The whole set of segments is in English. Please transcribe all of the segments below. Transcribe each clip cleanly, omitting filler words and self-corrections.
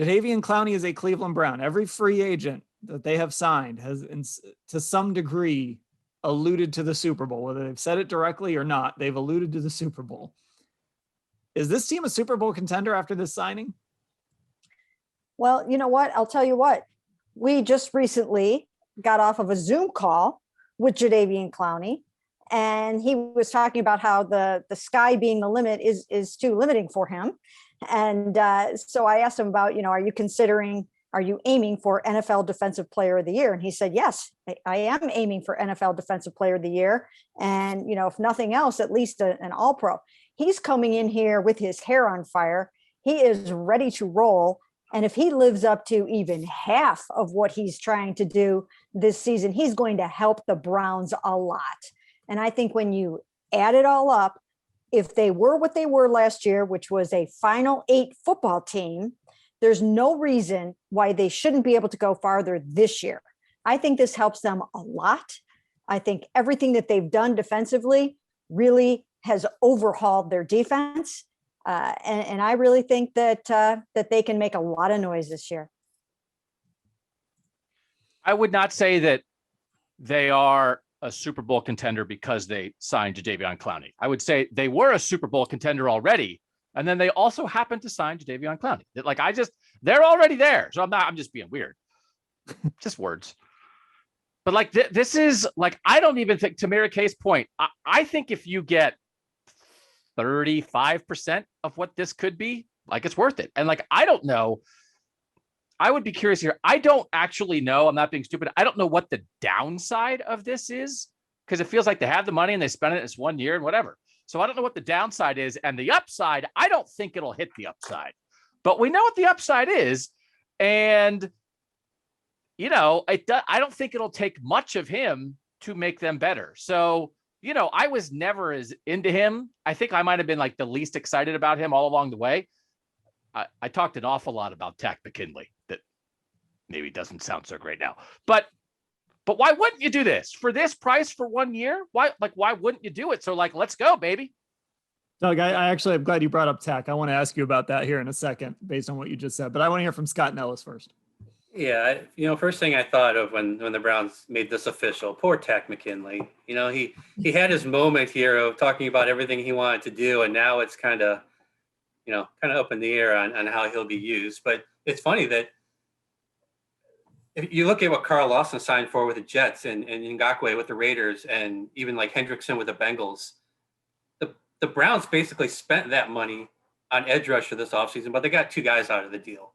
Jadeveon Clowney is a Cleveland Brown. Every free agent that they have signed has, to some degree, alluded to the Super Bowl. Whether they've said it directly or not, they've alluded to the Super Bowl. Is this team a Super Bowl contender after this signing? Well, you know what? I'll tell you what. We just recently got off of a Zoom call with Jadeveon Clowney, and he was talking about how the sky being the limit is too limiting for him. And so I asked him about, are you aiming for NFL Defensive Player of the Year? And he said, yes, I am aiming for NFL Defensive Player of the Year. And, if nothing else, at least an All-Pro. He's coming in here with his hair on fire. He is ready to roll. And if he lives up to even half of what he's trying to do this season, he's going to help the Browns a lot. And I think when you add it all up, if they were what they were last year, which was a Final 8 football team, there's no reason why they shouldn't be able to go farther this year. I think this helps them a lot. I think everything that they've done defensively really has overhauled their defense. And I really think that they can make a lot of noise this year. I would not say that they are a Super Bowl contender because they signed Jadeveon Clowney. I would say they were a Super Bowl contender already, and then they also happened to sign Jadeveon Clowney. They're already there. So I'm just being weird. Just words. But this is I don't even think, to Mary Kay's point, I think if you get 35% of what this could be, it's worth it. And I don't know. I would be curious here. I don't actually know. I'm not being stupid. I don't know what the downside of this is, because it feels like they have the money and they spend it this 1 year and whatever. So I don't know what the downside is. And the upside, I don't think it'll hit the upside. But we know what the upside is. And, I don't think it'll take much of him to make them better. So, I was never as into him. I think I might have been the least excited about him all along the way. I talked an awful lot about Takk McKinley. That maybe doesn't sound so great now, but why wouldn't you do this for this price for 1 year? Why wouldn't you do it? So let's go, baby. Doug, I actually am glad you brought up Takk. I want to ask you about that here in a second, based on what you just said, but I want to hear from Scott and Ellis first. Yeah, first thing I thought of when the Browns made this official, poor Takk McKinley. He had his moment here of talking about everything he wanted to do, and now it's kind of up in the air on how he'll be used. But it's funny that if you look at what Carl Lawson signed for with the Jets and Ngakoue with the Raiders, and even Hendrickson with the Bengals, the Browns basically spent that money on edge rusher this offseason, but they got two guys out of the deal.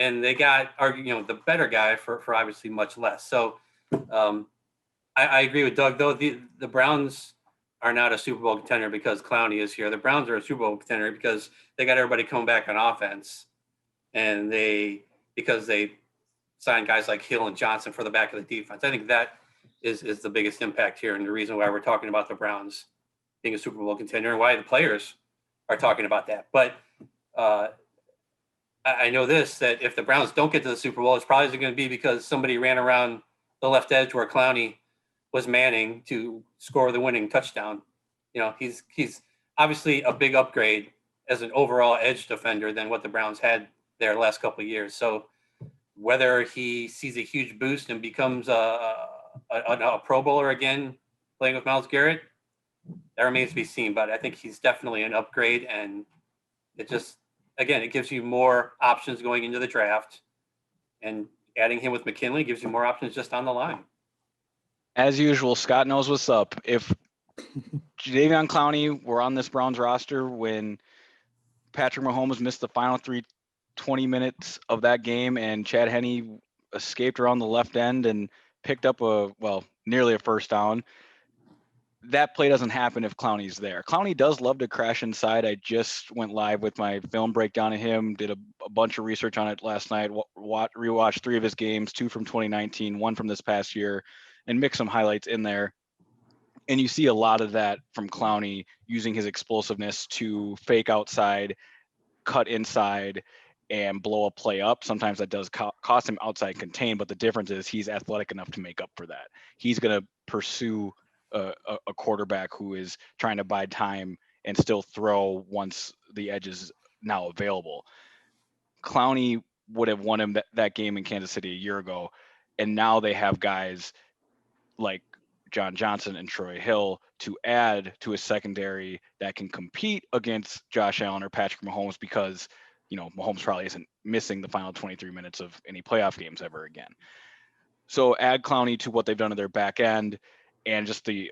And they got the better guy for obviously much less. So I agree with Doug, though. The Browns are not a Super Bowl contender because Clowney is here. The Browns are a Super Bowl contender because they got everybody coming back on offense, and because they signed guys like Hill and Johnson for the back of the defense. I think that is the biggest impact here, and the reason why we're talking about the Browns being a Super Bowl contender and why the players are talking about that. But I know that if the Browns don't get to the Super Bowl, it's probably going to be because somebody ran around the left edge where Clowney was manning to score the winning touchdown. He's obviously a big upgrade as an overall edge defender than what the Browns had their last couple of years. So whether he sees a huge boost and becomes a Pro Bowler again, playing with Myles Garrett, that remains to be seen. But I think he's definitely an upgrade, and it gives you more options going into the draft, and adding him with McKinley gives you more options just on the line. As usual, Scott knows what's up. If Jadeveon Clowney were on this Browns roster when Patrick Mahomes missed the final 20 minutes of that game and Chad Henne escaped around the left end and picked up nearly a first down, that play doesn't happen if Clowney's there. Clowney does love to crash inside. I just went live with my film breakdown of him, did a bunch of research on it last night, rewatched 3 of his games, 2 from 2019, 1 from this past year, and mix some highlights in there. And you see a lot of that from Clowney using his explosiveness to fake outside, cut inside, and blow a play up. Sometimes that does cost him outside contain, but the difference is he's athletic enough to make up for that. He's going to pursue a quarterback who is trying to buy time and still throw once the edge is now available. Clowney would have won him that game in Kansas City a year ago. And now they have guys like John Johnson and Troy Hill to add to a secondary that can compete against Josh Allen or Patrick Mahomes, because, Mahomes probably isn't missing the final 23 minutes of any playoff games ever again. So add Clowney to what they've done to their back end, and just the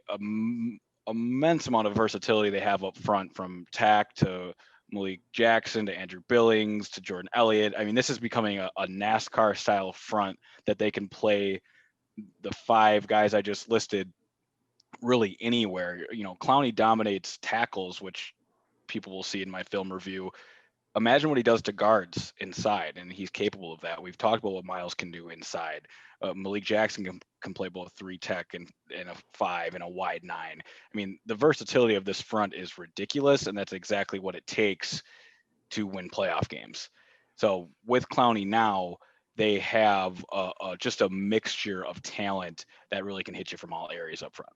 immense amount of versatility they have up front, from Tack to Malik Jackson to Andrew Billings to Jordan Elliott. I mean, this is becoming a NASCAR style front that they can play the 5 guys I just listed really anywhere. Clowney dominates tackles, which people will see in my film review. Imagine what he does to guards inside, and he's capable of that. We've talked about what Miles can do inside. Malik Jackson can play both 3 tech and a 5 and a wide 9. I mean, the versatility of this front is ridiculous, and that's exactly what it takes to win playoff games. So with Clowney now, they have just a mixture of talent that really can hit you from all areas up front.